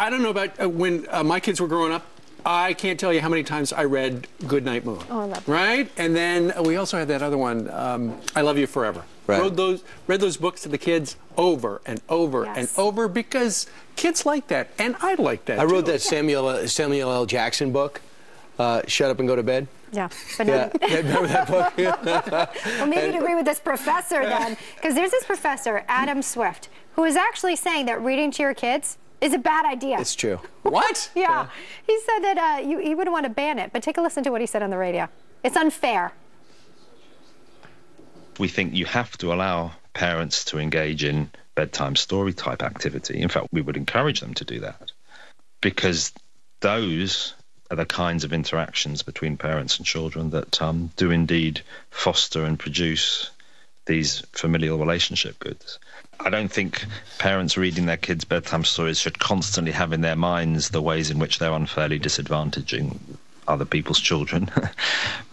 I don't know about when my kids were growing up. I can't tell you how many times I read Goodnight Moon. Oh, I love that. Right? And then we also had that other one, I Love You Forever. Right. Read those books to the kids over and over and over because kids like that, and I like that. I wrote that Samuel L. Jackson book, Shut Up and Go to Bed. Yeah, but no. Remember that book? Well, maybe you'd agree with this professor then, because there's this professor, Adam Swift, who is actually saying that reading to your kids is a bad idea. It's true. What? Yeah. He said that he wouldn't want to ban it, but take a listen to what he said on the radio. It's unfair. We think you have to allow parents to engage in bedtime story type activity. In fact, we would encourage them to do that because those are the kinds of interactions between parents and children that do indeed foster and produce these familial relationship goods. I don't think parents reading their kids bedtime stories should constantly have in their minds the ways in which they're unfairly disadvantaging other people's children.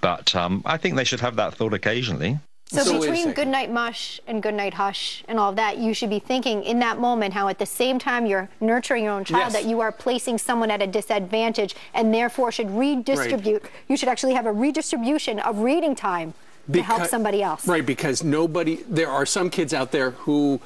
But I think they should have that thought occasionally. So between Goodnight Mush and Goodnight Hush and all of that, you should be thinking in that moment how at the same time you're nurturing your own child, that you are placing someone at a disadvantage and therefore should redistribute. Right. You should actually have a redistribution of reading time to help somebody else. Right, because there are some kids out there who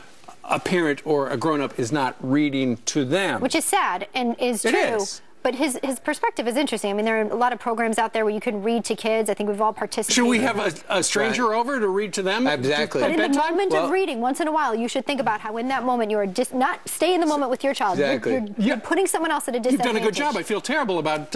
a parent or a grown-up is not reading to them. Which is sad and is true. It is. But his perspective is interesting. I mean, there are a lot of programs out there where you can read to kids. I think we've all participated. Should we have a stranger over to read to them? Exactly. But in the moment of reading, once in a while, you should think about how in that moment you are just not stay in the moment with your child. Exactly. You're putting someone else at a disadvantage. You've done a good job. I feel terrible about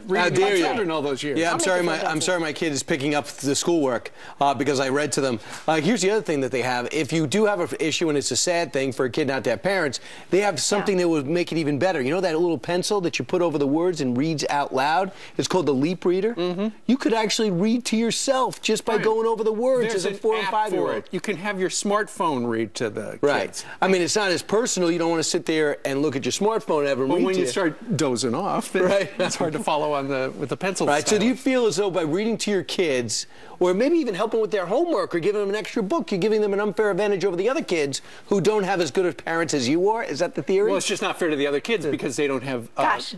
reading to my children all those years. Yeah, I'm sorry my kid is picking up the schoolwork because I read to them. Here's the other thing that they have. If you do have an issue, and it's a sad thing for a kid not to have parents, they have something that would make it even better. You know that little pencil that you put over the words and reads out loud? It's called the Leap Reader. You could actually read to yourself just by going over the words as a 4 or 5-year-old. You can have your smartphone read to the kids. I mean, it's not as personal. You don't want to sit there and look at your smartphone and have them read to you. When you start dozing off, it's hard to follow on with the pencil. Right. So do you feel as though by reading to your kids, or maybe even helping with their homework or giving them an extra book, you're giving them an unfair advantage over the other kids who don't have as good of parents as you are? Is that the theory? Well, it's just not fair to the other kids because they don't have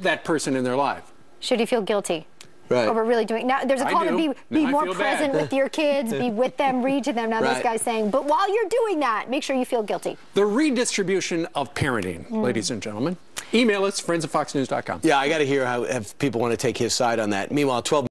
that person in their life. Should you feel guilty? Right. Over really doing now? There's a call to be more present with your kids, be with them, read to them. Now this guy's saying, but while you're doing that, make sure you feel guilty. The redistribution of parenting, ladies and gentlemen. Email us, friends@foxnews.com. Yeah, I got to hear if people want to take his side on that. Meanwhile, 12